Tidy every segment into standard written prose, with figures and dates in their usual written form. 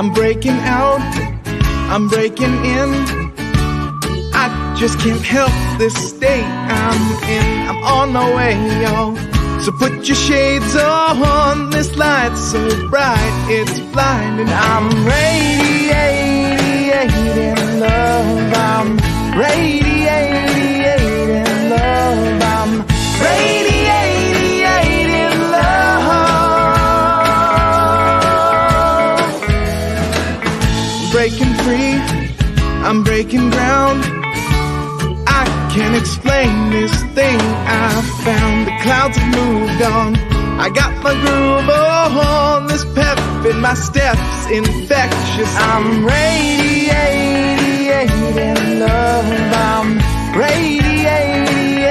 I'm breaking out, I'm breaking in. I just can't help this state I'm in. I'm on my way, y'all. So put your shades on, this light's so bright, it's blinding. I'm radiating love, I'm radiating love, I'm radiating love. Breaking free, I'm breaking ground. I can't explain this thing I found. The clouds have moved on. I got my groove on. This pep in my steps infectious. I'm radiating love. I'm radiating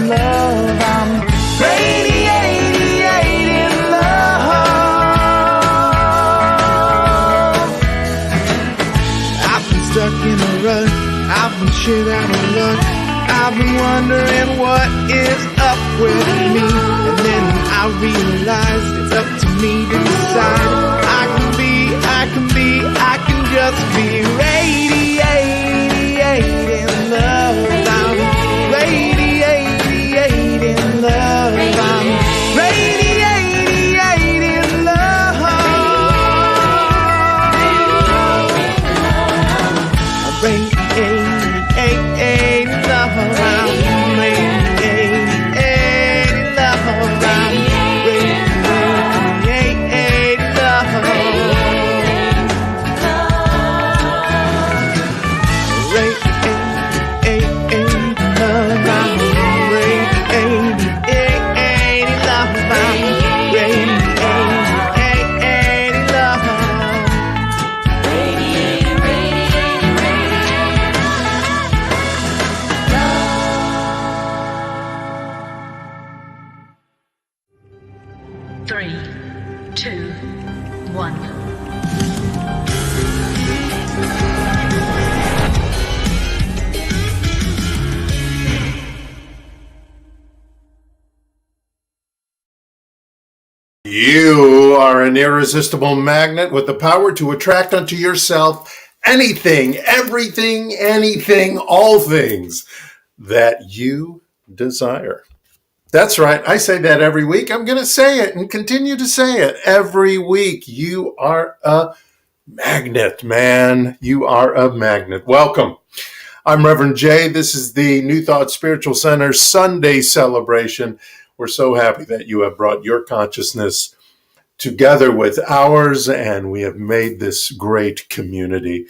love. I'm radiating love. I've been stuck in a rut. I've been shit out of luck. I've been wondering what is up with me. And then I realized it's up to me to decide. I can just be radiating love. I'm radiating love. I'm radiating love. I'm radiating love. You are an irresistible magnet with the power to attract unto yourself anything, everything, anything, all things that you desire. That's right. I say that every week. I'm going to say it and continue to say it every week. You are a magnet, man. You are a magnet. Welcome. I'm Reverend Jay. This is the New Thought Spiritual Center Sunday celebration. We're so happy that you have brought your consciousness together with ours, and we have made this great community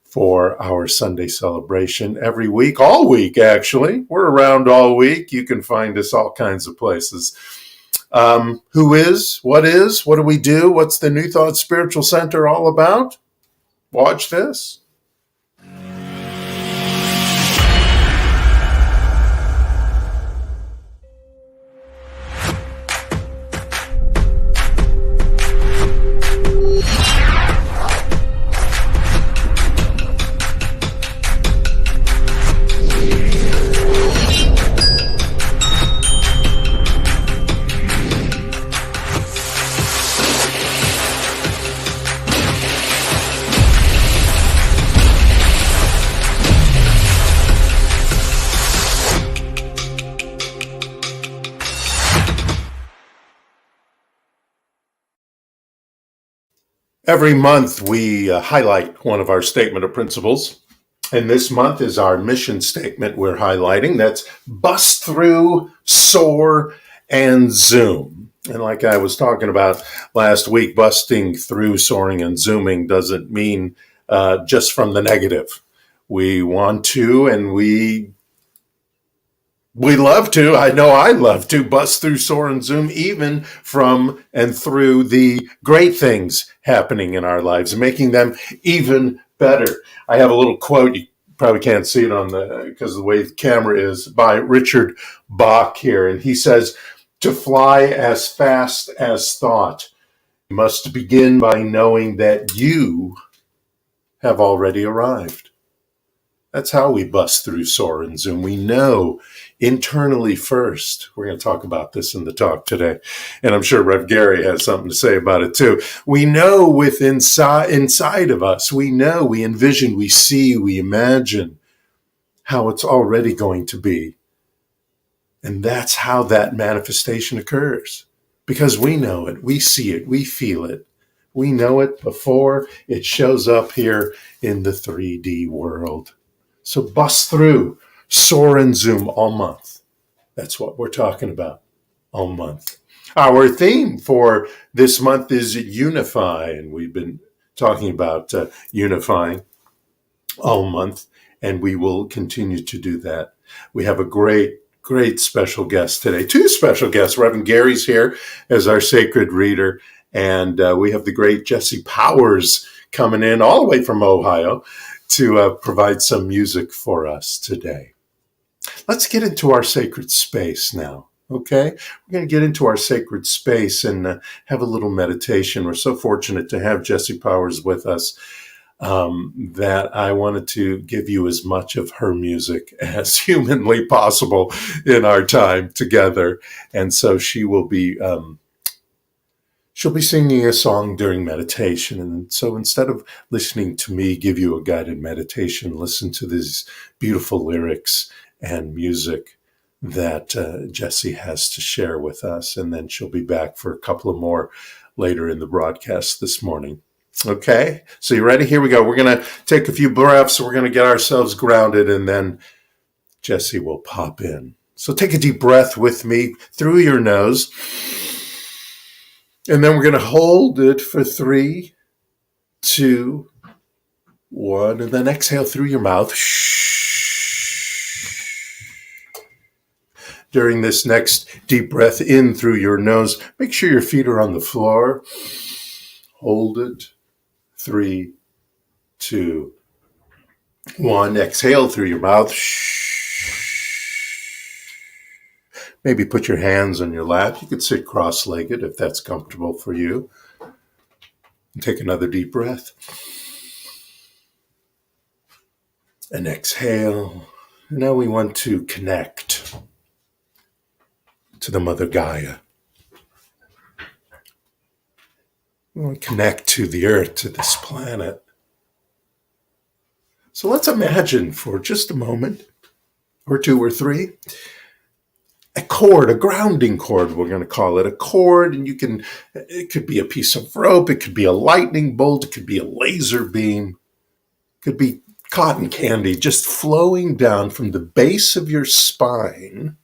for our Sunday celebration every week, all week, actually. We're around all week. You can find us all kinds of places. Who is? What do we do? What's the New Thought Spiritual Center all about? Watch this. Every month, we highlight one of our statement of principles. And this month is our mission statement we're highlighting. That's bust through, soar, and zoom. And like I was talking about last week, busting through, soaring, and zooming doesn't mean just from the negative. We want to, and we love to, I know I love to, bust through, soar, and zoom, even from and through the great things happening in our lives, making them even better. I have a little quote, you probably can't see it because of the way the camera is, by Richard Bach here. And he says, to fly as fast as thought, you must begin by knowing that you have already arrived. That's how we bust through soar and zoom. We know internally first. We're going to talk about this in the talk today. And I'm sure Rev Gary has something to say about it too. We know inside of us, we know, we envision, we see, we imagine how it's already going to be. And that's how that manifestation occurs. Because we know it, we see it, we feel it. We know it before it shows up here in the 3D world. So bust through, soar and zoom all month. That's what we're talking about all month. Our theme for this month is unify, and we've been talking about unifying all month, and we will continue to do that. We have a great special guest today. Two special guests. Reverend Gary's here as our sacred reader, and we have the great Jesse Powers coming in all the way from Ohio to provide some music for us today. Let's get into our sacred space now, okay? We're going to get into our sacred space and have a little meditation. We're so fortunate to have Jesse Powers with us that I wanted to give you as much of her music as humanly possible in our time together. And so she'll be singing a song during meditation. And so instead of listening to me give you a guided meditation, listen to these beautiful lyrics and music that Jessie has to share with us. And then she'll be back for a couple of more later in the broadcast this morning. Okay, so you ready? Here we go. We're going to take a few breaths. We're going to get ourselves grounded, and then Jessie will pop in. So take a deep breath with me through your nose. And then we're going to hold it for 3, 2, 1. And then exhale through your mouth. During this next deep breath in through your nose, make sure your feet are on the floor. Hold it. 3, 2, 1. Exhale through your mouth. Maybe put your hands on your lap. You could sit cross-legged if that's comfortable for you. And take another deep breath. And exhale. Now we want to connect to the Mother Gaia. We want to connect to the earth, to this planet. So let's imagine for just a moment, or 2 or 3, a cord, a grounding cord, we're going to call it a cord. And it could be a piece of rope. It could be a lightning bolt. It could be a laser beam. It could be cotton candy just flowing down from the base of your spine.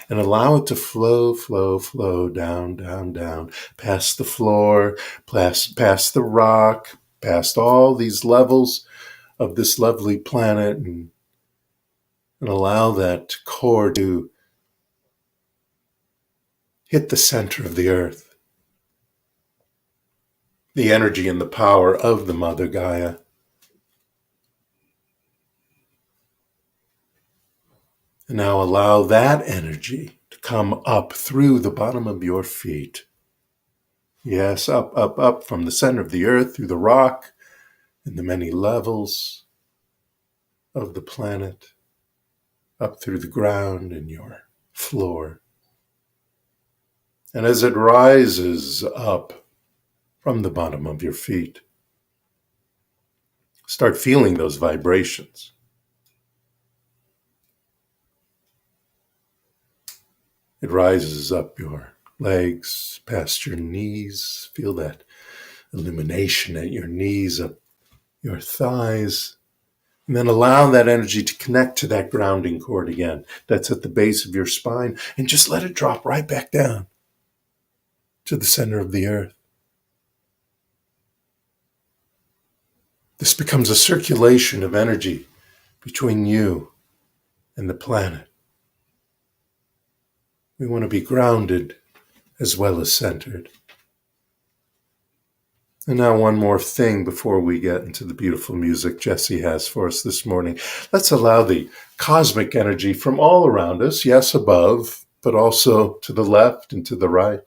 And allow it to flow, flow, flow, down, down, down, past the floor, past the rock, past all these levels of this lovely planet, and allow that cord to hit the center of the earth. The energy and the power of the Mother Gaia. And now allow that energy to come up through the bottom of your feet. Yes, up, up, up from the center of the earth, through the rock, and the many levels of the planet, up through the ground and your floor. And as it rises up from the bottom of your feet, start feeling those vibrations. It rises up your legs, past your knees. Feel that illumination at your knees, up your thighs. And then allow that energy to connect to that grounding cord again. That's at the base of your spine. And just let it drop right back down to the center of the earth. This becomes a circulation of energy between you and the planet. We want to be grounded as well as centered. And now one more thing before we get into the beautiful music Jessie has for us this morning. Let's allow the cosmic energy from all around us, yes, above, but also to the left and to the right.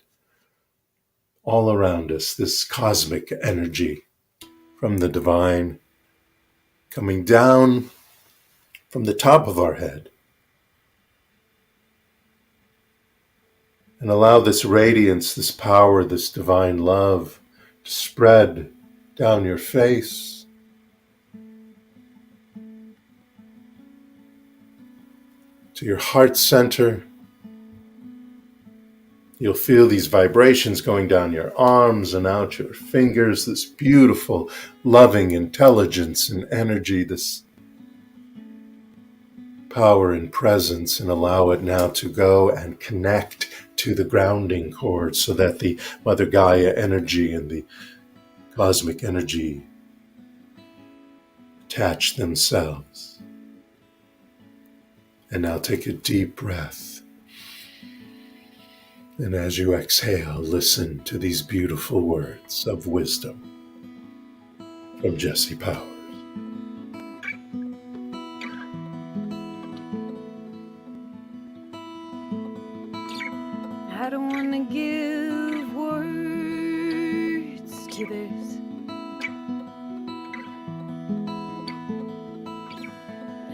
All around us, this cosmic energy from the divine coming down from the top of our head. And allow this radiance, this power, this divine love to spread down your face, to your heart center. You'll feel these vibrations going down your arms and out your fingers, this beautiful, loving intelligence and energy, this power and presence, and allow it now to go and connect to the grounding cord so that the Mother Gaia energy and the cosmic energy attach themselves. And now take a deep breath. And as you exhale, listen to these beautiful words of wisdom from Jesse Powers. I don't want to give words to this.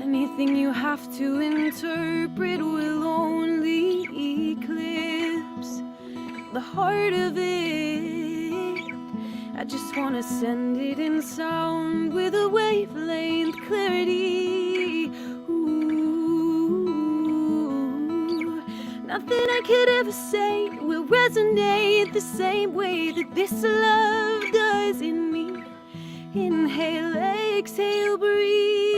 Anything you have to interpret will only eclipse the heart of it. I just want to send it in sound with a wavelength clarity. Ooh, nothing I could ever say will resonate the same way that this love does in me. Inhale, exhale, breathe.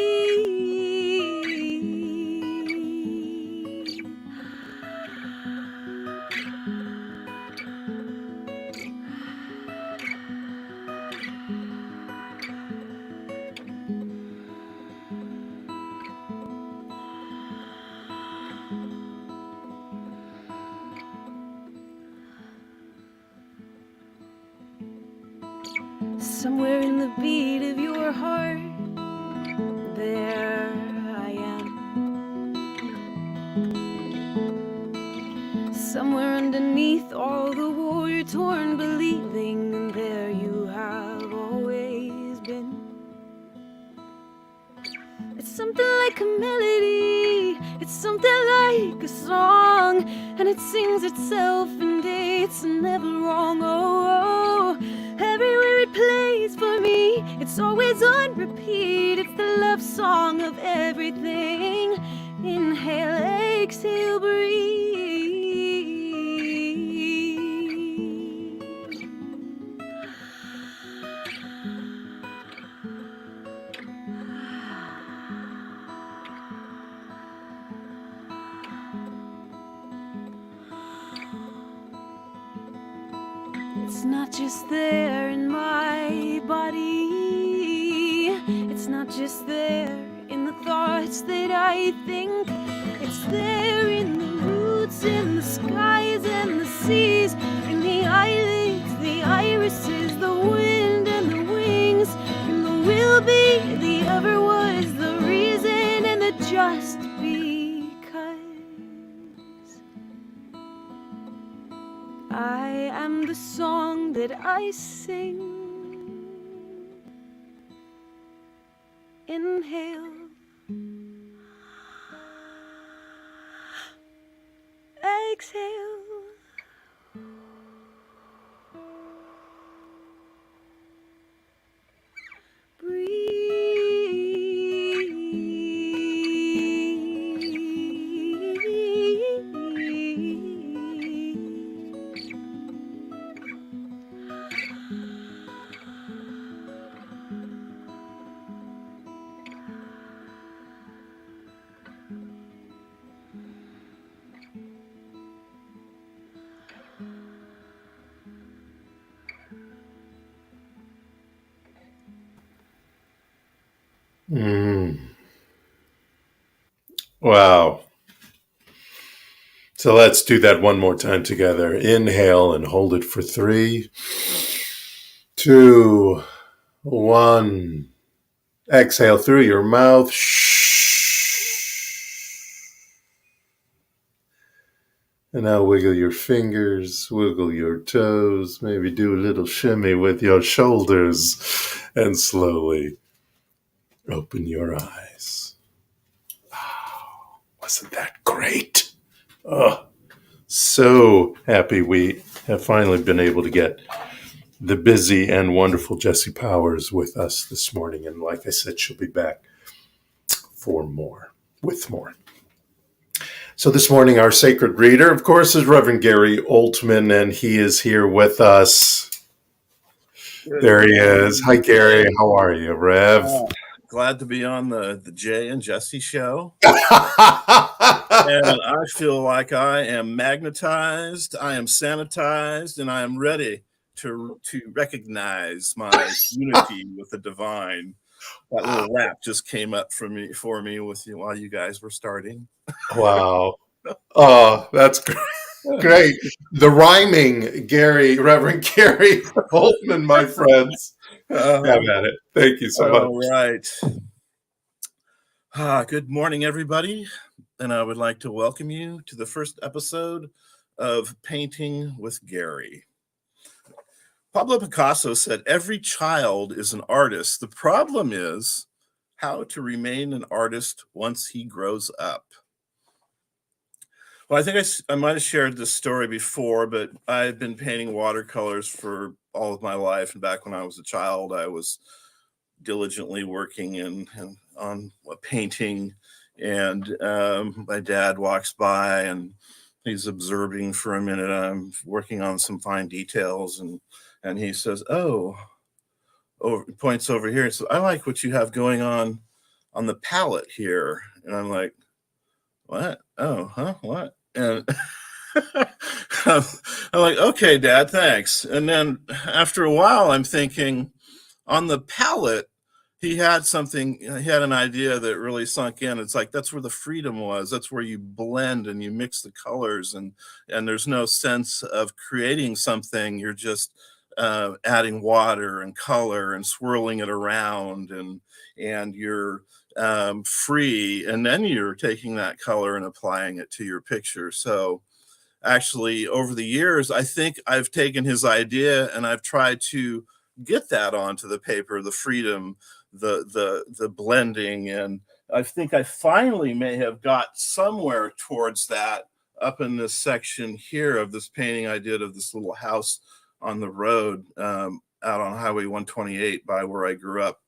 Somewhere in the beat of your heart, there I am. Somewhere underneath all the war-torn believing, and there you have always been. It's something like a melody, it's something like a song, and it sings itself and it's never wrong. Oh, everywhere it plays for me, it's always on repeat. It's the love song of everything. Inhale, exhale, breathe. It's not just there in my body. It's not just there in the thoughts that I think. It's there in the roots, in the skies and the seas, in the eyelids, the irises, the wind and the wings, in the will be, the ever was, the reason and the just because. I am the song that I sing. Inhale. Exhale. Wow. So let's do that one more time together. Inhale and hold it for 3, 2, 1. Exhale through your mouth. And now wiggle your fingers, wiggle your toes, maybe do a little shimmy with your shoulders, and slowly Open your eyes. Wasn't that great? Oh, so happy we have finally been able to get the busy and wonderful Jessie Powers with us this morning. And like I said, she'll be back with more. So this morning, our sacred reader, of course, is Reverend Gary Altman, and he is here with us. There he is. Hi, Gary. How are you, Rev? Glad to be on the Jay and Jesse show. And I feel like I am magnetized, I am sanitized, and I am ready to recognize my unity with the divine. That little rap just came up for me with you while you guys were starting. Wow. Oh, that's great. The rhyming Reverend Gary Altman, my friends. Have at it. Thank you so much. All right. Good morning, everybody. And I would like to welcome you to the first episode of Painting with Gary. Pablo Picasso said, "Every child is an artist. The problem is how to remain an artist once he grows up." Well, I think I might have shared this story before, but I've been painting watercolors for all of my life. And back when I was a child, I was diligently working on a painting. And my dad walks by and he's observing for a minute. I'm working on some fine details, and he says, points over here. He says, "I like what you have going on the palette here." And I'm like, "What? Oh, huh? What?" And I'm like, "Okay, Dad, thanks." And then after a while, I'm thinking, on the palette, he had an idea that really sunk in. It's like, that's where the freedom was. That's where you blend and you mix the colors, and there's no sense of creating something. You're just adding water and color and swirling it around, and you're free. And then you're taking that color and applying it to your picture. So actually, over the years, I think I've taken his idea and I've tried to get that onto the paper, the freedom, the blending. And I think I finally may have got somewhere towards that up in this section here of this painting I did of this little house on the road out on Highway 128 by where I grew up.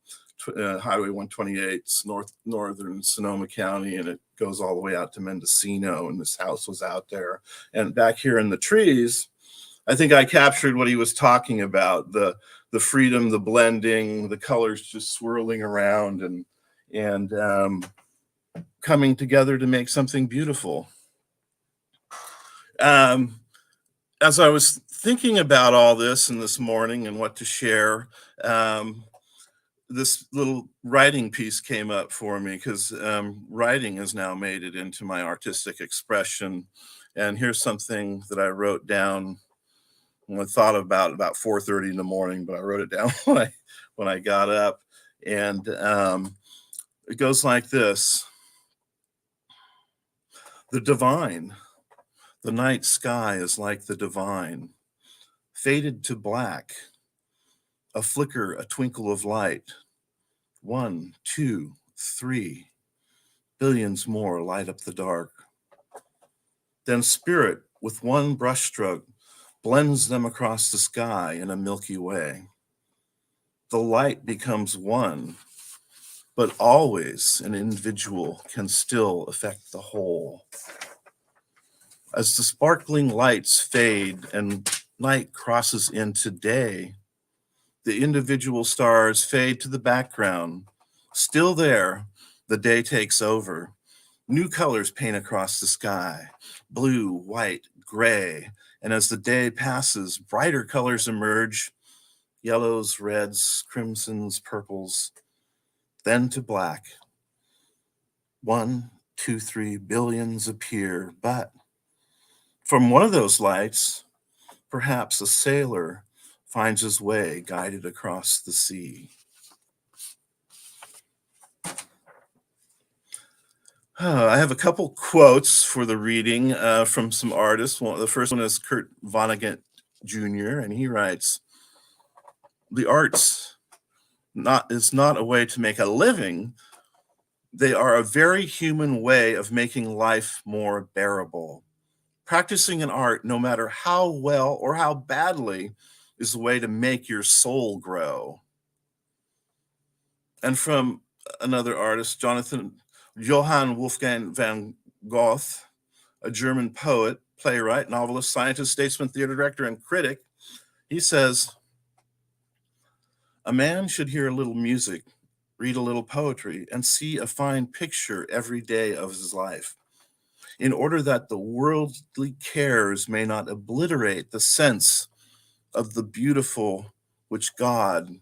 Highway 128, northern Sonoma County, and it goes all the way out to Mendocino, and this house was out there. And back here in the trees, I think I captured what he was talking about, the freedom, the blending, the colors just swirling around and coming together to make something beautiful. As I was thinking about all this and this morning and what to share, this little writing piece came up for me because writing has now made it into my artistic expression. And here's something that I wrote down. I thought about 4:30 in the morning, but I wrote it down when I got up. And it goes like this: the divine, the night sky is like the divine, faded to black, a flicker, a twinkle of light. 1, 2, 3, billions more light up the dark. Then spirit, with one brushstroke, blends them across the sky in a Milky Way. The light becomes one, but always an individual can still affect the whole. As the sparkling lights fade and night crosses into day, the individual stars fade to the background. Still there, the day takes over. New colors paint across the sky, blue, white, gray. And as the day passes, brighter colors emerge, yellows, reds, crimsons, purples, then to black. 1, 2, 3 billions appear, but from one of those lights, perhaps a sailor finds his way guided across the sea. I have a couple quotes for the reading from some artists. The first one is Kurt Vonnegut Jr., and he writes, "The arts is not a way to make a living. They are a very human way of making life more bearable. Practicing an art, no matter how well or how badly, is a way to make your soul grow. And from another artist, Johann Wolfgang van Goethe, a German poet, playwright, novelist, scientist, statesman, theater director, and critic, he says, "A man should hear a little music, read a little poetry, and see a fine picture every day of his life, in order that the worldly cares may not obliterate the sense of the beautiful which God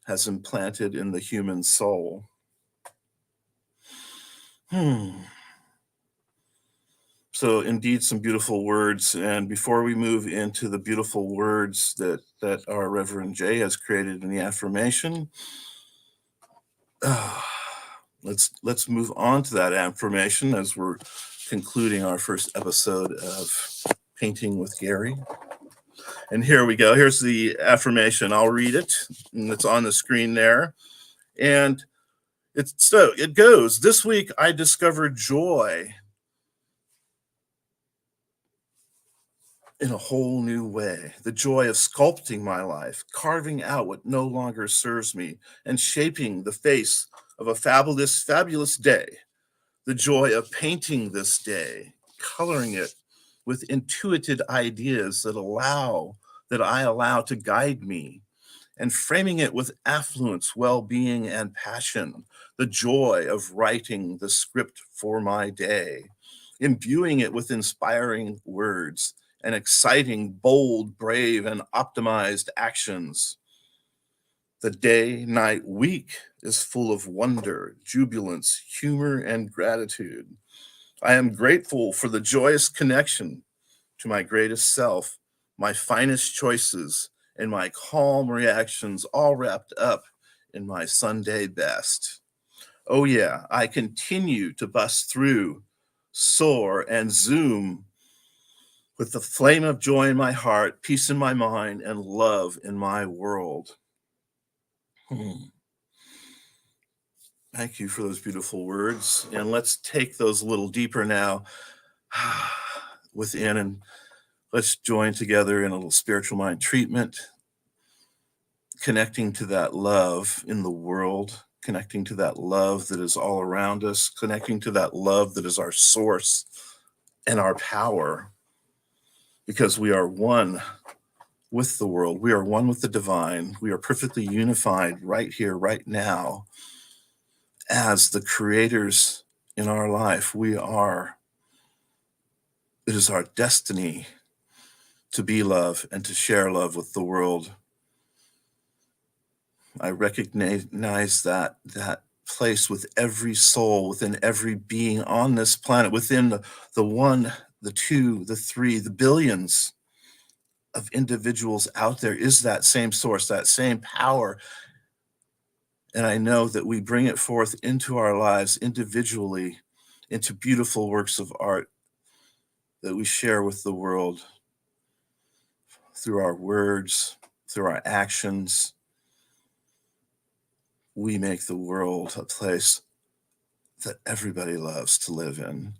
has implanted in the human soul." So indeed, some beautiful words. And before we move into the beautiful words that our Reverend Jay has created in the affirmation, let's move on to that affirmation as we're concluding our first episode of Painting with Gary. And here we go. Here's the affirmation. I'll read it, and it's on the screen there. And it goes, "This week I discovered joy in a whole new way. The joy of sculpting my life, carving out what no longer serves me, and shaping the face of a fabulous day. The joy of painting this day, coloring it with intuited ideas that I allow to guide me, and framing it with affluence, well-being, and passion. The joy of writing the script for my day, imbuing it with inspiring words, and exciting, bold, brave, and optimized actions. The day, night, week is full of wonder, jubilance, humor, and gratitude. I am grateful for the joyous connection to my greatest self, my finest choices, and my calm reactions, all wrapped up in my Sunday best. Oh yeah, I continue to bust through, soar, and zoom with the flame of joy in my heart, peace in my mind, and love in my world." Thank you for those beautiful words. And let's take those a little deeper now within, and let's join together in a little spiritual mind treatment, connecting to that love in the world, connecting to that love that is all around us, connecting to that love that is our source and our power. Because we are one with the world. We are one with the divine. We are perfectly unified right here, right now, as the creators in our life. It is our destiny to be love and to share love with the world. I recognize that place with every soul, within every being on this planet, within the one, the two, the three, the billions of individuals out there is that same source, that same power. And I know that we bring it forth into our lives individually, into beautiful works of art that we share with the world through our words, through our actions. We make the world a place that everybody loves to live in.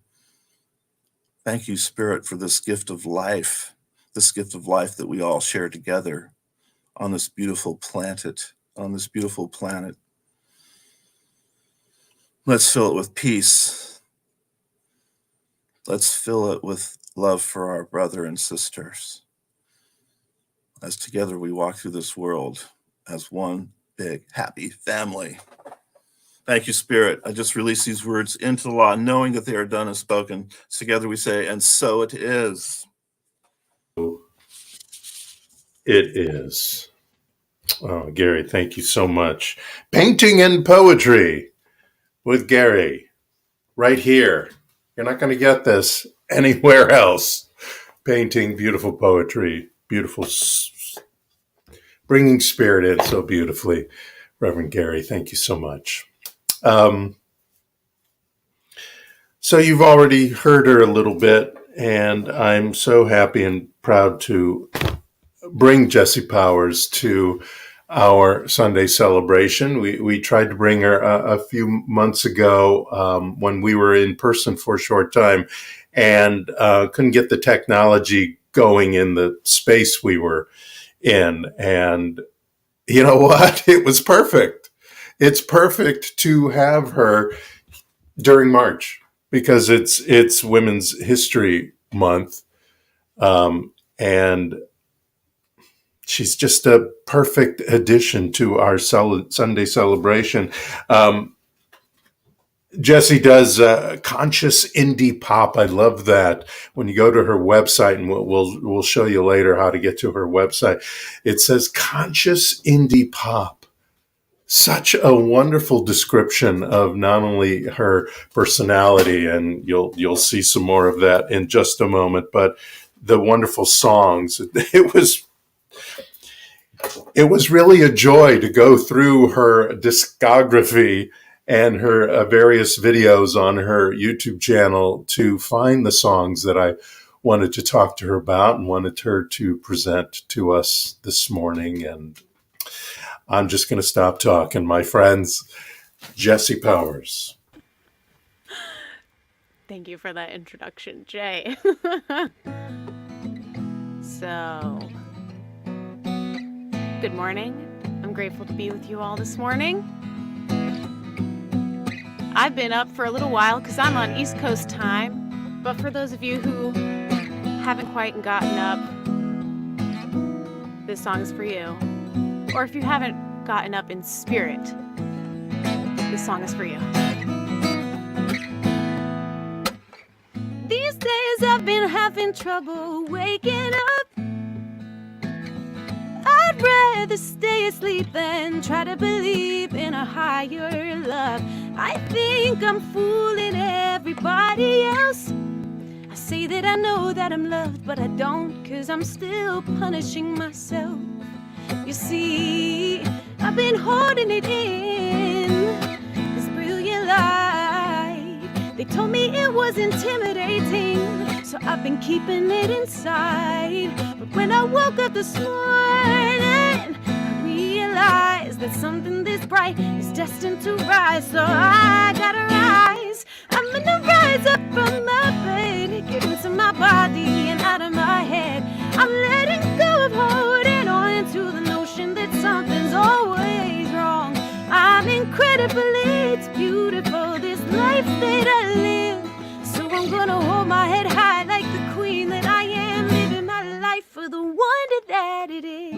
Thank you, Spirit, for this gift of life that we all share together on this beautiful planet, Let's fill it with peace. Let's fill it with love for our brother and sisters, as together we walk through this world as one big happy family. Thank you, Spirit. I just release these words into the law, knowing that they are done and spoken. Together we say, and so it is. It is. Oh, Gary, thank you so much. Painting and poetry with Gary, right here. You're not going to get this anywhere else. Painting, beautiful poetry, beautiful, bringing spirit in so beautifully. Reverend Gary, thank you so much. So you've already heard her a little bit, and I'm so happy and proud to bring Jessie Powers to our Sunday celebration. We tried to bring her a few months ago when we were in person for a short time, and couldn't get the technology going in the space we were in. And you know what? It was perfect. It's perfect to have her during March because it's Women's History Month, and she's just a perfect addition to our Sunday celebration. Jessie does conscious indie pop. I love that. When you go to her website, and we'll show you later how to get to her website, it says conscious indie pop. Such a wonderful description of not only her personality, and you'll see some more of that in just a moment, but the wonderful songs. It was really a joy to go through her discography and her various videos on her YouTube channel to find the songs that I wanted to talk to her about and wanted her to present to us this morning. And I'm just going to stop talking, my friends. Jessie Powers. Thank you for that introduction, Jay. So, good morning. I'm grateful to be with you all this morning. I've been up for a little while because I'm on East Coast time, but for those of you who haven't quite gotten up, this song is for you. Or if you haven't gotten up in spirit, this song is for you. These days I've been having trouble waking up. I'd rather stay asleep than try to believe in a higher love. I think I'm fooling everybody else. I say that I know that I'm loved, but I don't, 'cause I'm still punishing myself. You see, I've been holding it in, this brilliant light. They told me it was intimidating, so I've been keeping it inside. But when I woke up this morning, I realized that something this bright is destined to rise. So I gotta rise. I'm gonna rise up from my bed, get into my body and out of my head. I'm letting go of holding on to the notion that something's always wrong. I'm incredible, it's beautiful, this life that I live. So I'm gonna hold my head high like the queen that I am, living my life for the wonder that it is.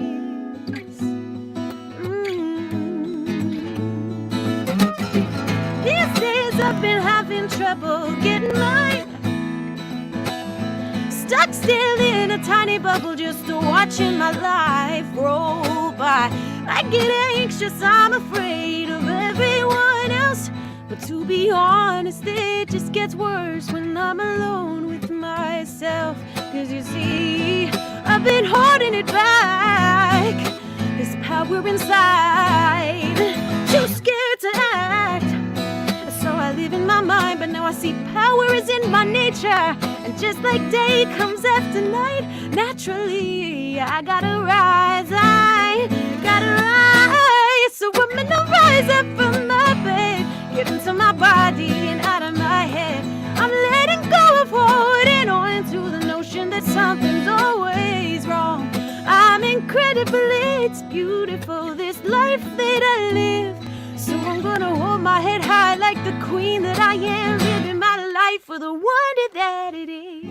These days I've been having trouble getting mine. Stuck still in a tiny bubble, just watching my life roll by. I get anxious, I'm afraid of everyone else. But to be honest, it just gets worse when I'm alone with myself. 'Cause you see, I've been holding it back, this power inside, too scared to act. So I live in my mind, but now I see power is in my nature. And just like day comes after night, naturally I gotta rise, I gotta rise. So I'm gonna rise up from my bed, get into my body and out of my head. I'm letting go of holding on to the notion that something's always wrong. I'm incredible, it's beautiful, this life that I live. So I'm gonna hold my head high like the queen that I am, living my life for the wonder that it is.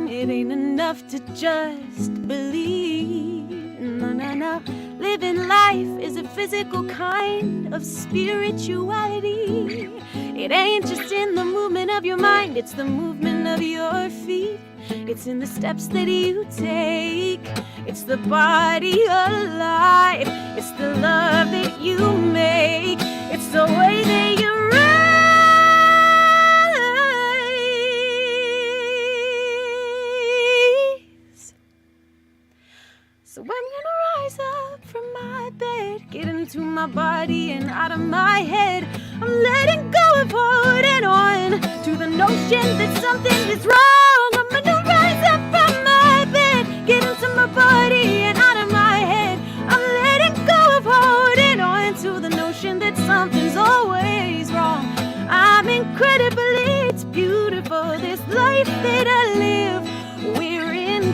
It ain't enough to just believe. No. Living life is a physical kind of spirituality. It ain't just in the movement of your mind, it's the movement of your feet. It's in the steps that you take. It's the body alive. It's the love that you make. It's the way that you rise. So I'm gonna rise up from my bed, get into my body and out of my head. I'm letting go of holding on to the notion that something is wrong. I'm gonna rise up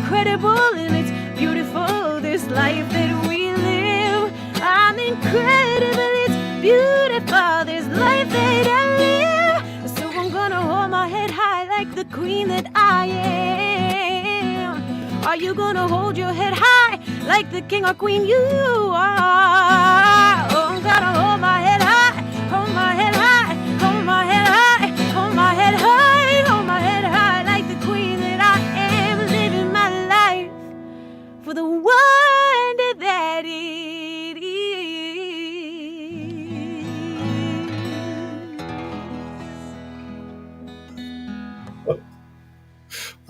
incredible and it's beautiful, this life that we live. I'm incredible, it's beautiful, this life that I live. So I'm gonna hold my head high like the queen that I am. Are you gonna hold your head high like the king or queen you are? Oh, I'm gonna hold my head high, hold my head high, hold my head high, hold my head high, hold my head high like the queen that I am, living my life for the wonder that it is.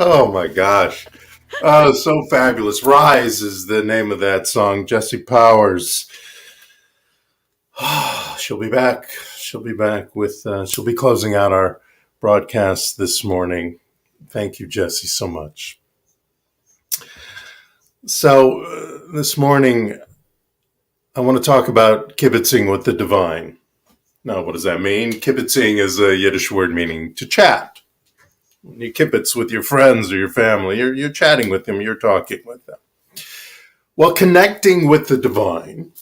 Oh my gosh. So fabulous. Rise is the name of that song. Jesse Powers. She'll be back. She'll be back with, she'll be closing out our broadcast this morning. Thank you, Jesse, so much. So this morning, I want to talk about kibitzing with the divine. Now, what does that mean? Kibitzing is a Yiddish word meaning to chat. When you kibitz with your friends or your family, you're chatting with them, you're talking with them. Well, connecting with the divine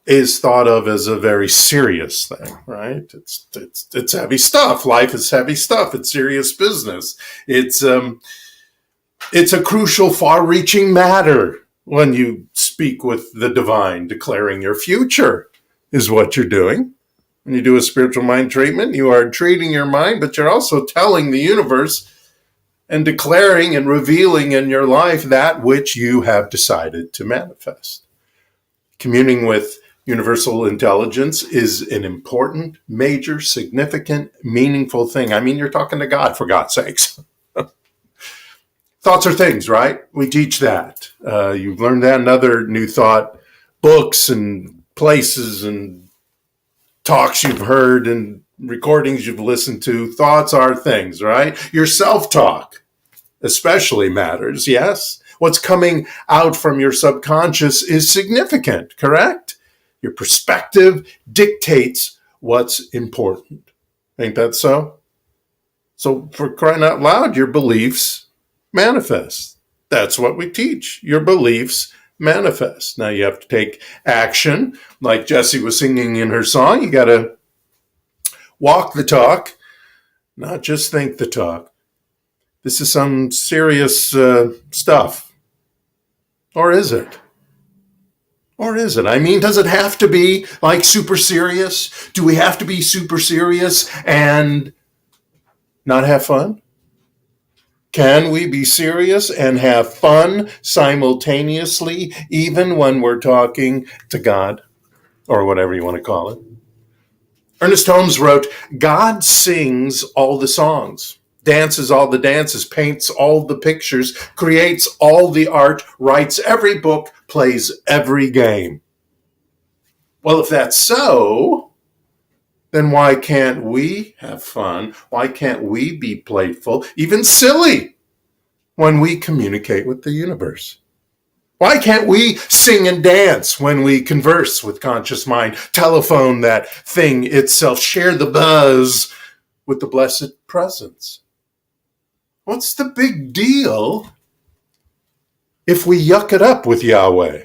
is thought of as a very serious thing, right? It's heavy stuff. Life is heavy stuff. It's serious business. It's a crucial, far-reaching matter when you speak with the divine. Declaring your future is what you're doing. When you do a spiritual mind treatment, you are treating your mind, but you're also telling the universe and declaring and revealing in your life that which you have decided to manifest. Communing with universal intelligence is an important, major, significant, meaningful thing. I mean, you're talking to God, for God's sakes. Thoughts are things, right? We teach that. You've learned that in other New Thought books and places and talks you've heard and recordings you've listened to. Thoughts are things, right? Your self-talk especially matters, yes? What's coming out from your subconscious is significant, correct? Your perspective dictates what's important. Ain't that so? So for crying out loud, your beliefs manifest. That's what we teach. Your beliefs manifest. Now you have to take action. Like Jessie was singing in her song, you got to walk the talk, not just think the talk. This is some serious stuff. Or is it? Or is it? I mean, does it have to be like super serious? Do we have to be super serious and not have fun? Can we be serious and have fun simultaneously, even when we're talking to God, or whatever you want to call it? Ernest Holmes wrote, God sings all the songs, dances all the dances, paints all the pictures, creates all the art, writes every book, plays every game. Well, if that's so, then why can't we have fun? Why can't we be playful, even silly, when we communicate with the universe? Why can't we sing and dance when we converse with conscious mind, telephone that thing itself, share the buzz with the blessed presence? What's the big deal if we yuck it up with Yahweh?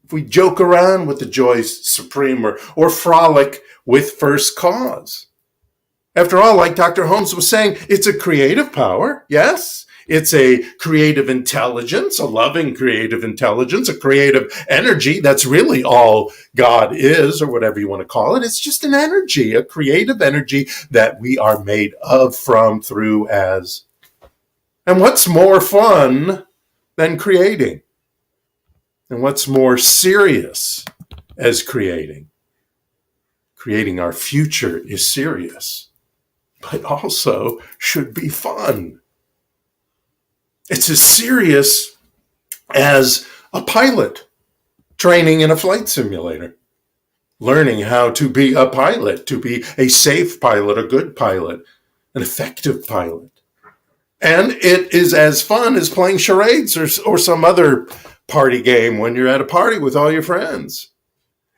If we joke around with the joyous supreme or frolic with first cause? After all, like Dr. Holmes was saying, it's a creative power, yes? It's a creative intelligence, a loving creative intelligence, a creative energy. That's really all God is, or whatever you want to call it. It's just an energy, a creative energy that we are made of, from, through, as. And what's more fun than creating? And what's more serious as creating? Creating our future is serious, but also should be fun. It's as serious as a pilot training in a flight simulator, learning how to be a pilot, to be a safe pilot, a good pilot, an effective pilot. And it is as fun as playing charades or some other party game when you're at a party with all your friends.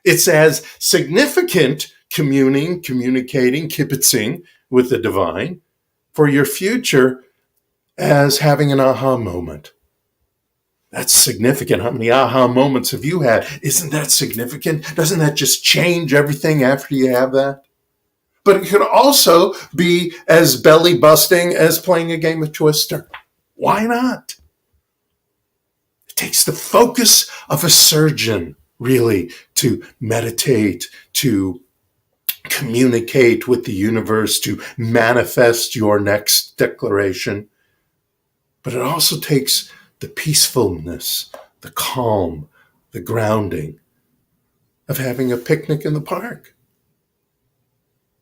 It's as significant communicating, kibitzing with the divine for your future as having an aha moment. That's significant. How many aha moments have you had? Isn't that significant? Doesn't that just change everything after you have that? But it could also be as belly busting as playing a game of Twister. Why not? It takes the focus of a surgeon, really, to meditate, to communicate with the universe, to manifest your next declaration. But it also takes the peacefulness, the calm, the grounding of having a picnic in the park.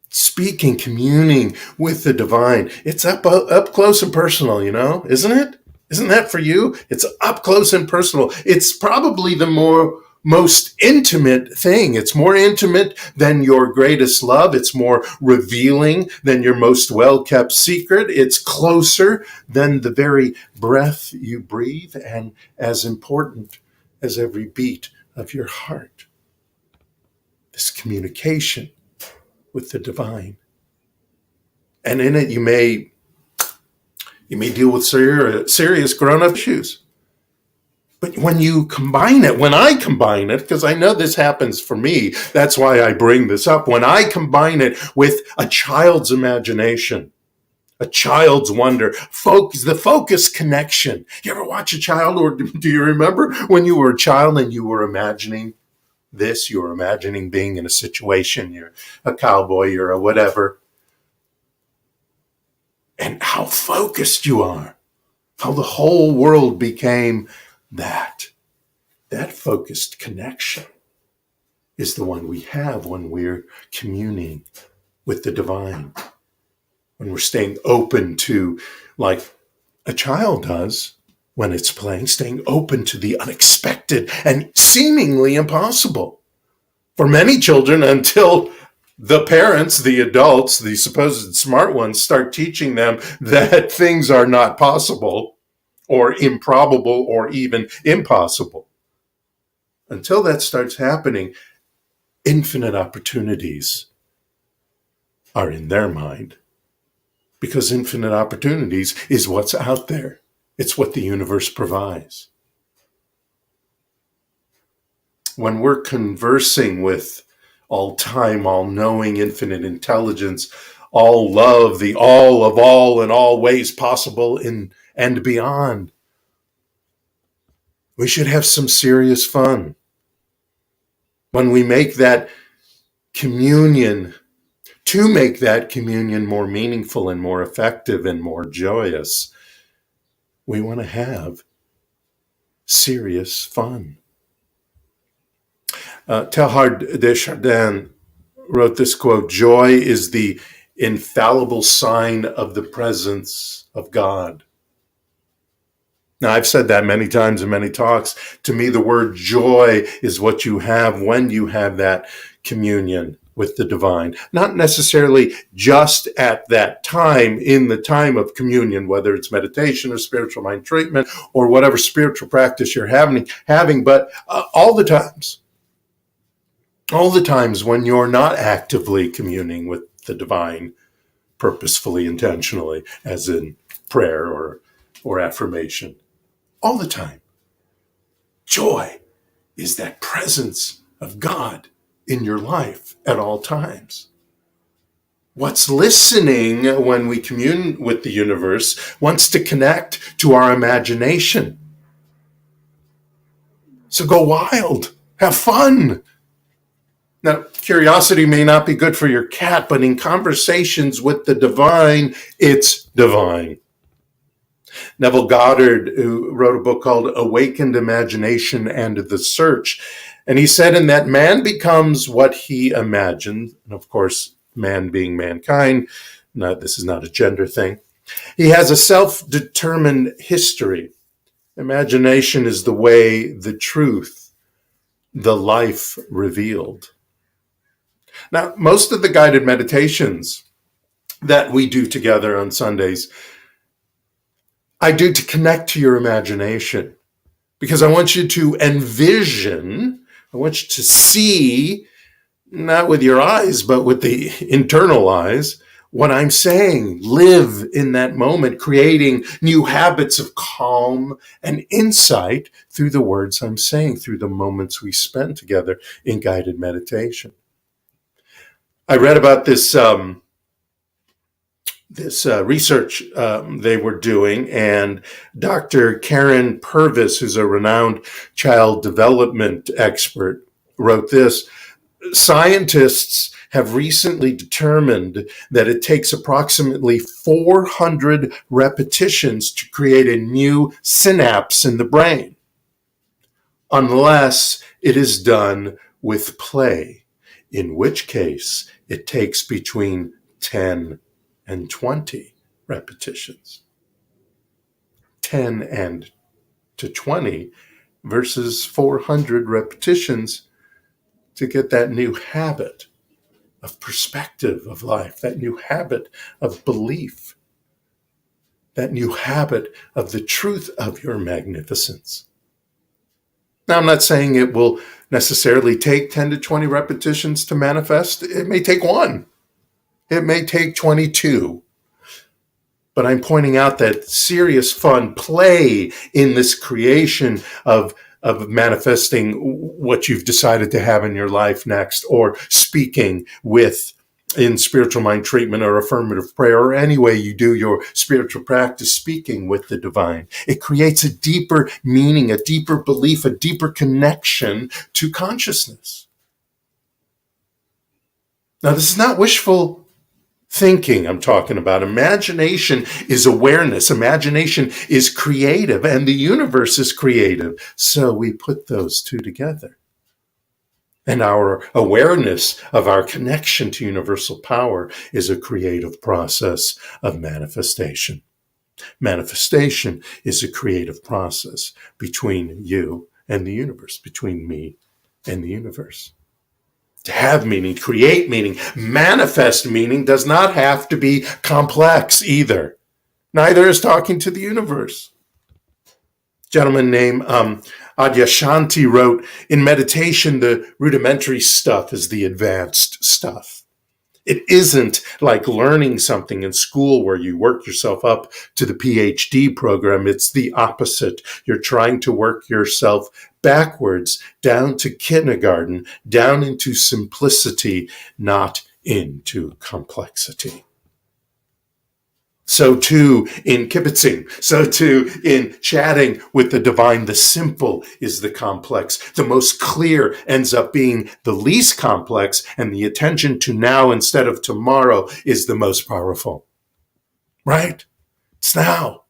Speaking, communing with the divine. It's up close and personal, isn't it? Isn't that for you? It's up close and personal. It's probably the most intimate thing. It's more intimate than your greatest love. It's more revealing than your most well-kept secret. It's closer than the very breath you breathe, and as important as every beat of your heart. This communication with the divine. And in it, you may deal with serious grown-up issues. But when I combine it, because I know this happens for me, that's why I bring this up. When I combine it with a child's imagination, a child's wonder, the focus connection. You ever watch a child, or do you remember when you were a child and you were imagining this? You were imagining being in a situation, you're a cowboy, you're a whatever. And how focused you are, how the whole world became that focused connection is the one we have when we're communing with the divine, when we're staying open to, like a child does when it's playing, staying open to the unexpected and seemingly impossible. For many children, until the parents, the adults, the supposed smart ones, start teaching them that things are not possible or improbable or even impossible. Until that starts happening, infinite opportunities are in their mind, because infinite opportunities is what's out there. It's what the universe provides. When we're conversing with all-time, all-knowing, infinite intelligence, all love, the all of all in all ways possible and beyond, we should have some serious fun. When we make that communion, to make that communion more meaningful and more effective and more joyous, we want to have serious fun. Teilhard de Chardin wrote this quote: "Joy is the infallible sign of the presence of God." Now, I've said that many times in many talks. To me, the word joy is what you have when you have that communion with the divine. Not necessarily just at that time, in the time of communion, whether it's meditation or spiritual mind treatment or whatever spiritual practice you're having, but all the times. All the times when you're not actively communing with the divine, purposefully, intentionally, as in prayer or affirmation. All the time. Joy is that presence of God in your life at all times. What's listening when we commune with the universe wants to connect to our imagination. So go wild. Have fun. Now, curiosity may not be good for your cat, but in conversations with the divine, it's divine. Neville Goddard, who wrote a book called Awakened Imagination and the Search, and he said in that man becomes what he imagined, and of course, man being mankind, this is not a gender thing. He has a self-determined history. Imagination is the way, the truth, the life revealed. Now, most of the guided meditations that we do together on Sundays, I do to connect to your imagination, because I want you to envision, I want you to see, not with your eyes, but with the internal eyes, what I'm saying. Live in that moment, creating new habits of calm and insight through the words I'm saying, through the moments we spend together in guided meditation. I read about this research they were doing, and Dr. Karen Purvis, who's a renowned child development expert, wrote this. Scientists have recently determined that it takes approximately 400 repetitions to create a new synapse in the brain, unless it is done with play, in which case it takes between 10 and 20 repetitions. 10 and to 20 versus 400 repetitions to get that new habit of perspective of life, that new habit of belief, that new habit of the truth of your magnificence. Now, I'm not saying it will necessarily take 10 to 20 repetitions to manifest. It may take one. It may take 22. But I'm pointing out that serious fun, play in this creation of manifesting what you've decided to have in your life next, or speaking with in spiritual mind treatment or affirmative prayer, or any way you do your spiritual practice, speaking with the divine. It creates a deeper meaning, a deeper belief, a deeper connection to consciousness. Now, this is not wishful thinking I'm talking about. Imagination is awareness. Imagination is creative, and the universe is creative. So we put those two together. And our awareness of our connection to universal power is a creative process of manifestation. Manifestation is a creative process between you and the universe, between me and the universe. To have meaning, create meaning, manifest meaning does not have to be complex either. Neither is talking to the universe. A gentleman named Adyashanti wrote, in meditation, the rudimentary stuff is the advanced stuff. It isn't like learning something in school where you work yourself up to the PhD program. It's the opposite. You're trying to work yourself backwards, down to kindergarten, down into simplicity, not into complexity. So too in kibitzing, so too in chatting with the divine, the simple is the complex. The most clear ends up being the least complex, and the attention to now instead of tomorrow is the most powerful. Right? It's now.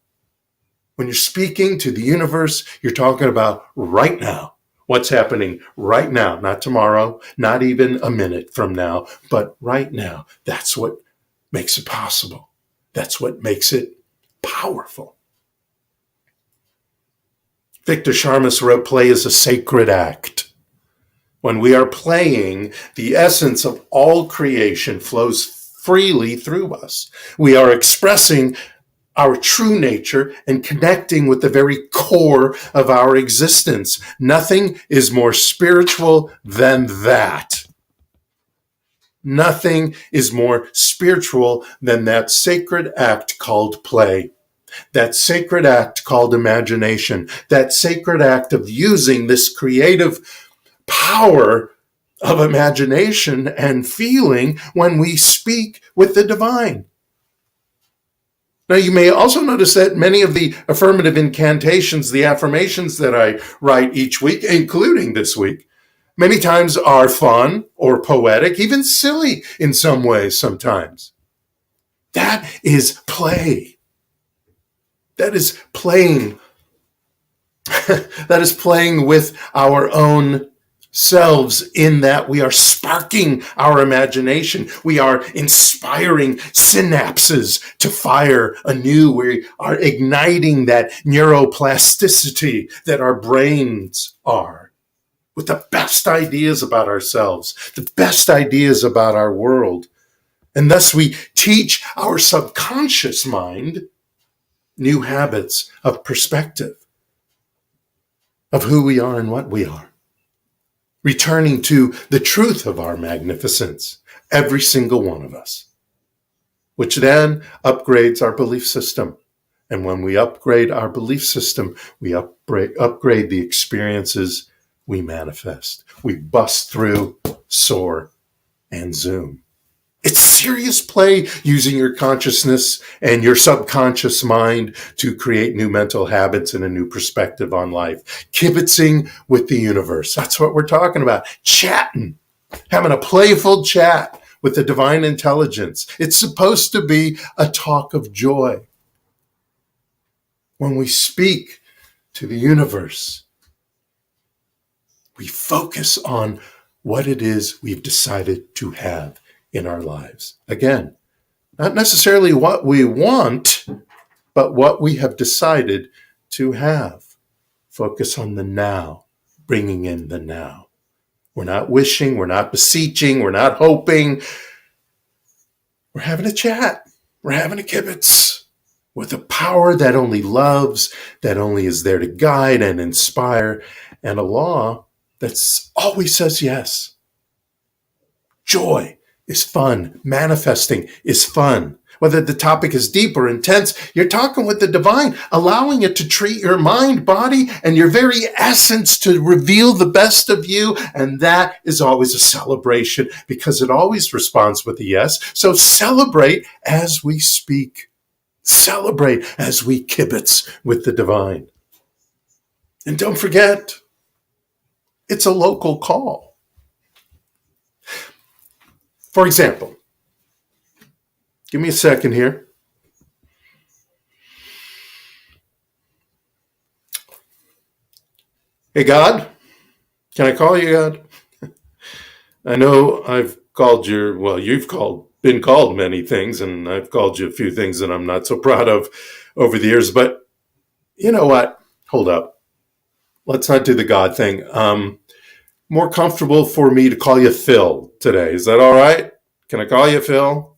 When you're speaking to the universe, you're talking about right now. What's happening right now, not tomorrow, not even a minute from now, but right now. That's what makes it possible. That's what makes it powerful. Victor Sharmas wrote, play is a sacred act. When we are playing, the essence of all creation flows freely through us. We are expressing our true nature and connecting with the very core of our existence. Nothing is more spiritual than that. Nothing is more spiritual than that sacred act called play, that sacred act called imagination, that sacred act of using this creative power of imagination and feeling when we speak with the divine. Now, you may also notice that many of the affirmative incantations, the affirmations that I write each week, including this week, many times are fun or poetic, even silly in some ways sometimes. That is play. That is playing. That is playing with our own selves, in that we are sparking our imagination. We are inspiring synapses to fire anew. We are igniting that neuroplasticity that our brains are, with the best ideas about ourselves, the best ideas about our world. And thus we teach our subconscious mind new habits of perspective, of who we are and what we are. Returning to the truth of our magnificence, every single one of us. which then upgrades our belief system. And when we upgrade our belief system, we upgrade the experiences we manifest. We bust through, soar, and zoom. It's serious play using your consciousness and your subconscious mind to create new mental habits and a new perspective on life. Kibitzing with the universe. That's what we're talking about. Chatting, having a playful chat with the divine intelligence. It's supposed to be a talk of joy. When we speak to the universe, we focus on what it is we've decided to have in our lives. Again, not necessarily what we want, but what we have decided to have. Focus on the now, bringing in the now. We're not wishing, we're not beseeching, we're not hoping. We're having a chat. We're having a kibitz with a power that only loves, that only is there to guide and inspire, and a law that always says yes. Joy is fun. Manifesting is fun. Whether the topic is deep or intense, you're talking with the divine, allowing it to treat your mind, body, and your very essence to reveal the best of you. And that is always a celebration because it always responds with a yes. So celebrate as we speak. Celebrate as we kibitz with the divine. And don't forget, it's a local call. For example, give me a second here. Hey, God, can I call you God? I know I've called been called many things, and I've called you a few things that I'm not so proud of over the years, but you know what? Hold up. Let's not do the God thing. More comfortable for me to call you Phil today. Is that all right? Can I call you Phil?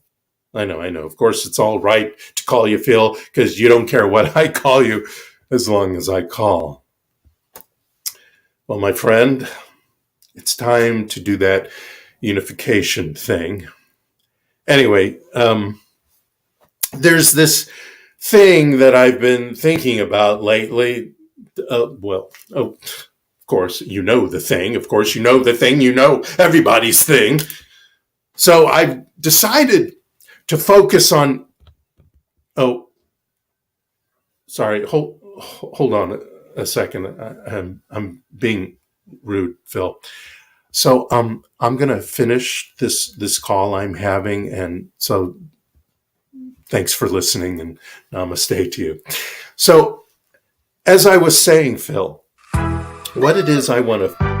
I know. Of course, it's all right to call you Phil because you don't care what I call you as long as I call. Well, my friend, it's time to do that unification thing. Anyway, there's this thing that I've been thinking about lately. Of course, you know the thing. Of course, you know the thing. You know everybody's thing. So I've decided to focus on. Oh, sorry. Hold on a second. I'm being rude, Phil. So I'm going to finish this call I'm having, and so thanks for listening, and namaste to you. So as I was saying, Phil, what it is I want to.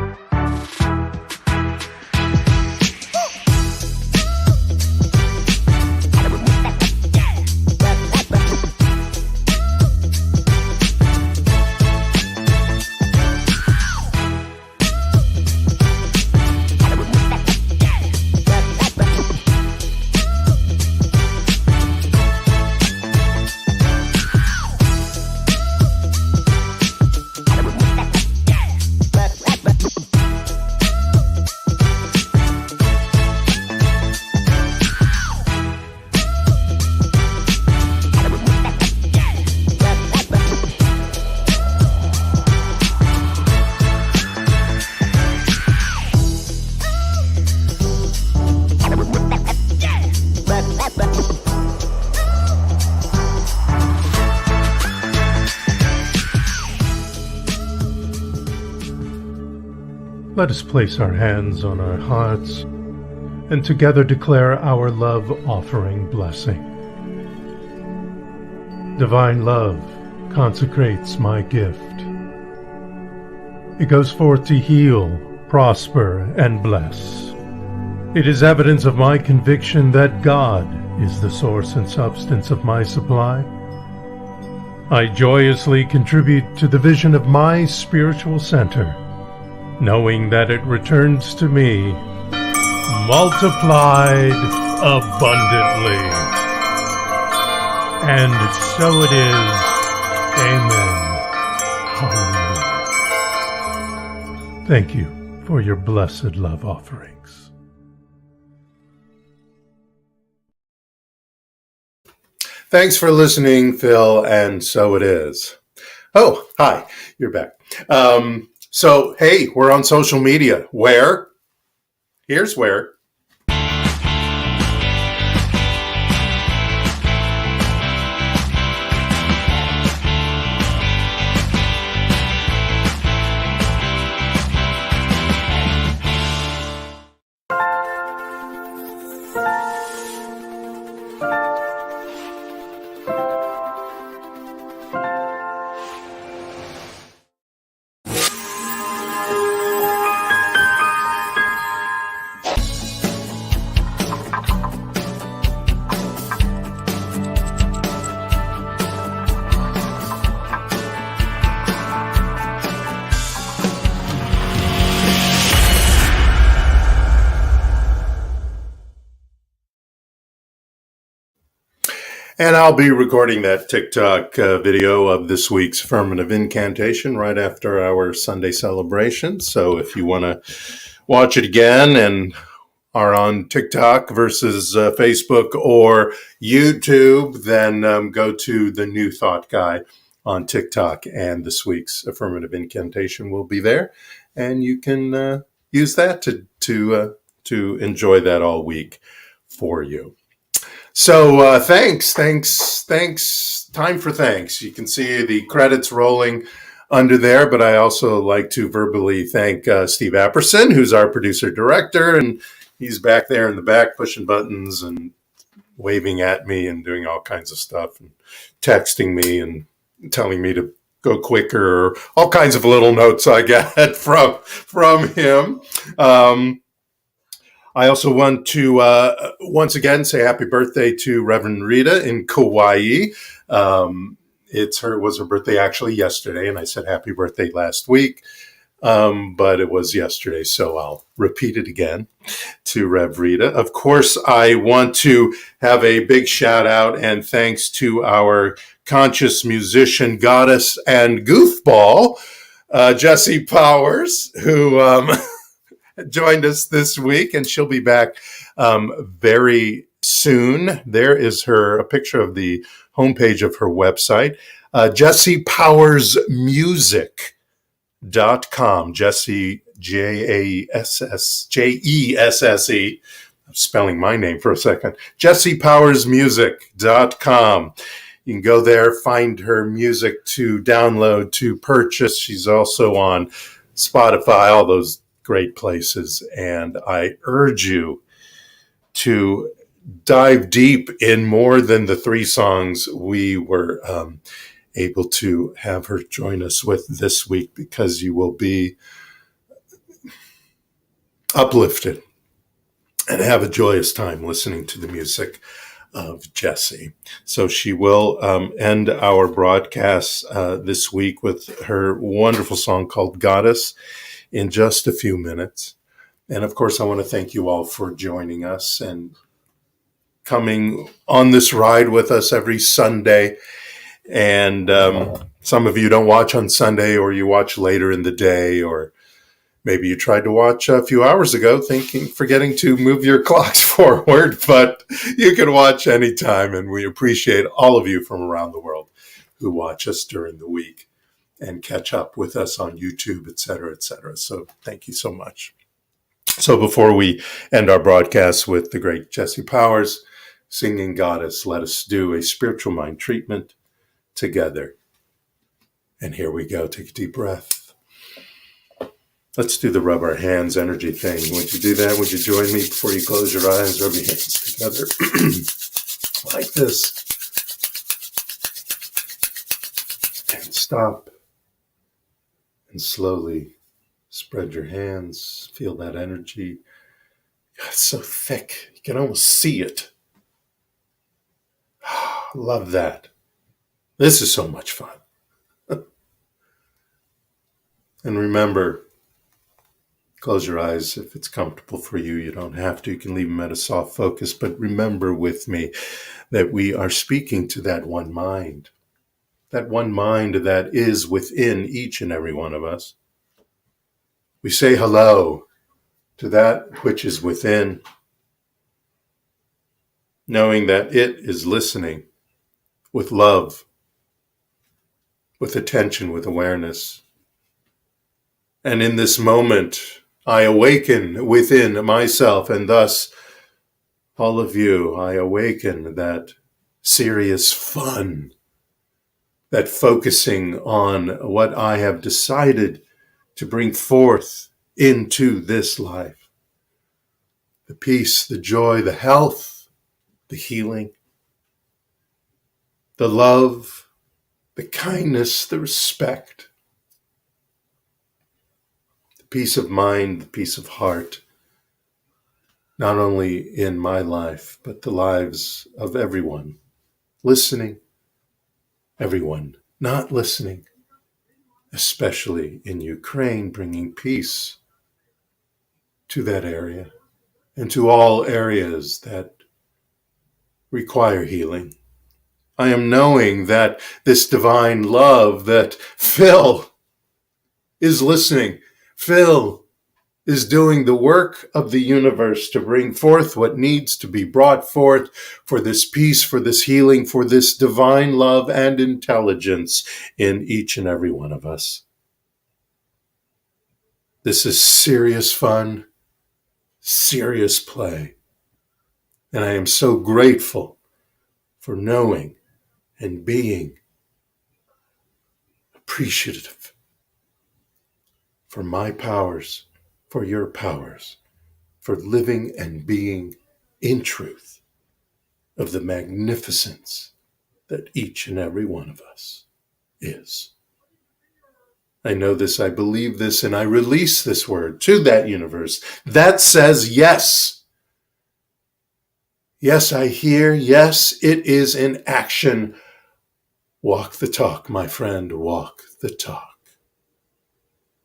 Let us place our hands on our hearts and together declare our love offering blessing. Divine love consecrates my gift. It goes forth to heal, prosper, and bless. It is evidence of my conviction that God is the source and substance of my supply. I joyously contribute to the vision of my spiritual center, knowing that it returns to me multiplied abundantly. And so it is. Amen. Hallelujah. Thank you for your blessed love offerings. Thanks for listening, Phil, and so it is. Oh, hi, you're back. So, hey, we're on social media. Where? Here's where. And I'll be recording that TikTok video of this week's Affirmative Incantation right after our Sunday celebration. So if you want to watch it again and are on TikTok versus Facebook or YouTube, then go to the New Thought Guy on TikTok, and this week's Affirmative Incantation will be there, and you can use that to enjoy that all week for you. So thanks. Time for thanks. You can see the credits rolling under there, but I also like to verbally thank Steve Apperson, who's our producer director, and he's back there in the back pushing buttons and waving at me and doing all kinds of stuff and texting me and telling me to go quicker, or all kinds of little notes I get from him. I also want to once again say happy birthday to Reverend Rita in Kauai. Was her birthday actually yesterday, and I said happy birthday last week, but it was yesterday, so I'll repeat it again to Rev Rita. Of course, I want to have a big shout out and thanks to our conscious musician, goddess, and goofball, Jessie Powers, who joined us this week, and she'll be back very soon. There is a picture of the homepage of her website, JessiePowersMusic.com. Jessie, Jesse. I'm spelling my name for a second. JessiePowersMusic.com. You can go there, find her music to download, to purchase. She's also on Spotify, all those great places, and I urge you to dive deep in more than the 3 songs we were able to have her join us with this week, because you will be uplifted and have a joyous time listening to the music of Jessie. So she will end our broadcast this week with her wonderful song called Goddess in just a few minutes. And of course, I want to thank you all for joining us and coming on this ride with us every Sunday. And some of you don't watch on Sunday, or you watch later in the day, or maybe you tried to watch a few hours ago forgetting to move your clocks forward, but you can watch anytime. And we appreciate all of you from around the world who watch us during the week and catch up with us on YouTube, et cetera, et cetera. So thank you so much. So before we end our broadcast with the great Jessie Powers singing Goddess, let us do a spiritual mind treatment together. And here we go. Take a deep breath. Let's do the rub our hands energy thing. Would you do that? Would you join me before you close your eyes? Rub your hands together like this. And stop. And slowly spread your hands. Feel that energy. God, it's so thick. You can almost see it. Love that. This is so much fun. And remember, close your eyes if it's comfortable for you. You don't have to. You can leave them at a soft focus. But remember with me that we are speaking to that one mind. That one mind that is within each and every one of us. We say hello to that which is within, knowing that it is listening with love, with attention, with awareness. And in this moment, I awaken within myself, and thus all of you, I awaken that serious fun, that focusing on what I have decided to bring forth into this life. The peace, the joy, the health, the healing, the love, the kindness, the respect, the peace of mind, the peace of heart, not only in my life, but the lives of everyone listening, everyone not listening, especially in Ukraine, bringing peace to that area and to all areas that require healing. I am knowing that this divine love, that Phil is listening. Phil is doing the work of the universe to bring forth what needs to be brought forth for this peace, for this healing, for this divine love and intelligence in each and every one of us. This is serious fun, serious play. And I am so grateful for knowing and being appreciative for my powers, for your powers, for living and being in truth of the magnificence that each and every one of us is. I know this, I believe this, and I release this word to that universe that says yes. Yes, I hear. Yes, it is in action. Walk the talk, my friend, walk the talk.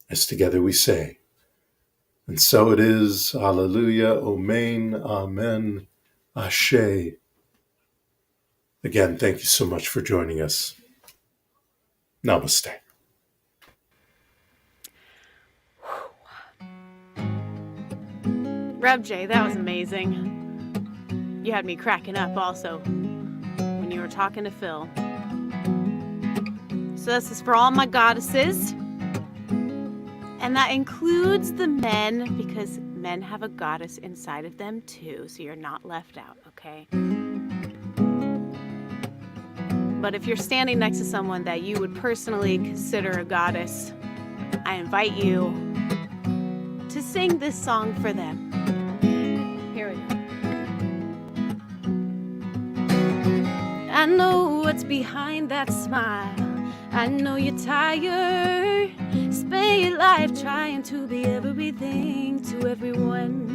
As together we say, and so it is. Hallelujah, Amen, Amen, Ashe. Again, thank you so much for joining us. Namaste. Rev J, that was amazing. You had me cracking up also when you were talking to Phil. So this is for all my goddesses. And that includes the men, because men have a goddess inside of them too, so you're not left out, okay? But if you're standing next to someone that you would personally consider a goddess, I invite you to sing this song for them. Here we go. I know what's behind that smile. I know you're tired. Spend your life trying to be everything to everyone.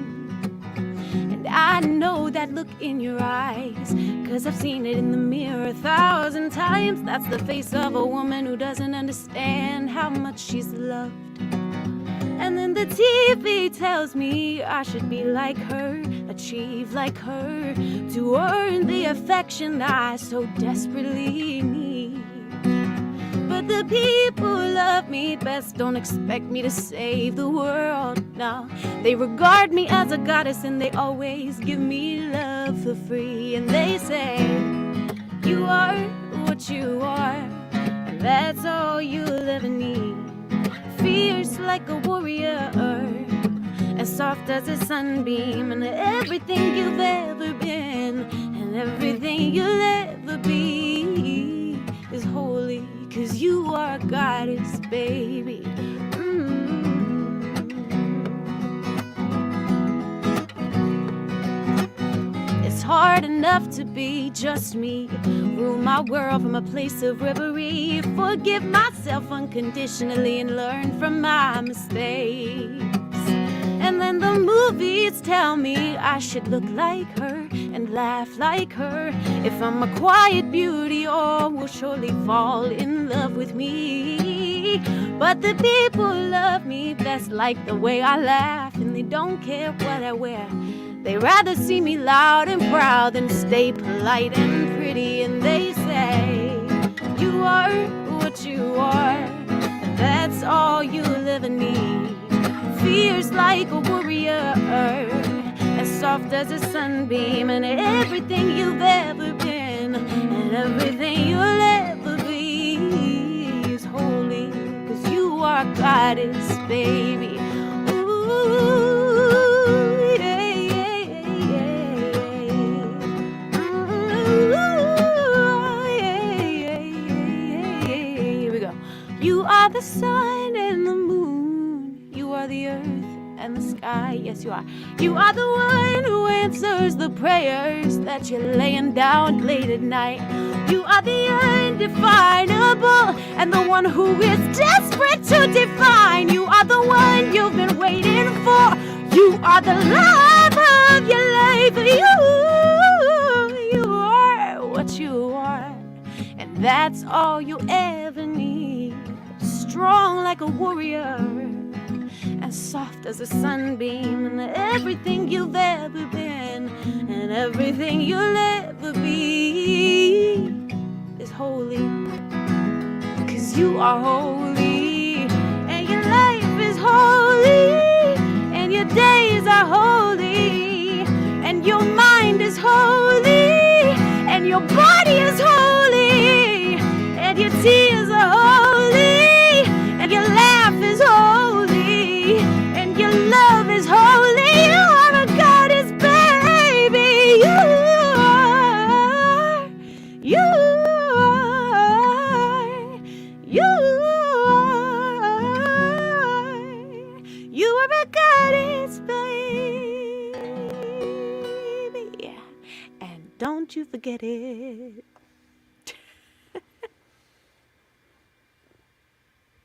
And I know that look in your eyes, 'cause I've seen it in the mirror 1,000 times. That's the face of a woman who doesn't understand how much she's loved. And then the TV tells me I should be like her, achieve like her, to earn the affection I so desperately need. But the people who love me best don't expect me to save the world, no. They regard me as a goddess and they always give me love for free. And they say, you are what you are, and that's all you'll ever need. Fierce like a warrior, as soft as a sunbeam, and everything you've ever been, and everything you'll ever be is holy, 'cause you are a goddess, baby. It's hard enough to be just me, rule my world from a place of reverie, forgive myself unconditionally and learn from my mistakes. And then the movies tell me I should look like her and laugh like her. If I'm a quiet beauty, all will surely fall in love with me. But the people love me best like the way I laugh, and they don't care what I wear. They rather see me loud and proud than stay polite and pretty. And they say, you are what you are, and that's all you'll ever need. Fierce like a warrior, as soft as a sunbeam, and everything you've ever been, been, and everything you'll ever be is holy, 'cause you are a goddess, baby. Ooh, yeah, yeah, yeah, yeah. Ooh, yeah, yeah, yeah, yeah. Here we go. You are the sun and the moon. You are the earth and the sky. Yes, you are. You are the one who answers the prayers that you're laying down late at night. You are the undefinable and the one who is desperate to define. You are the one you've been waiting for. You are the love of your life. You are what you are, and that's all you ever need. Strong like a warrior, as soft as a sunbeam, and everything you've ever been and everything you'll ever be is holy, 'cause you are holy, and your life is holy, and your days are holy, and your mind is holy, and your body is holy, and your tears are holy, and your laugh is holy, and your love is holy. You are a goddess, baby. You are. You are. You are. You are a goddess, baby. And don't you forget it.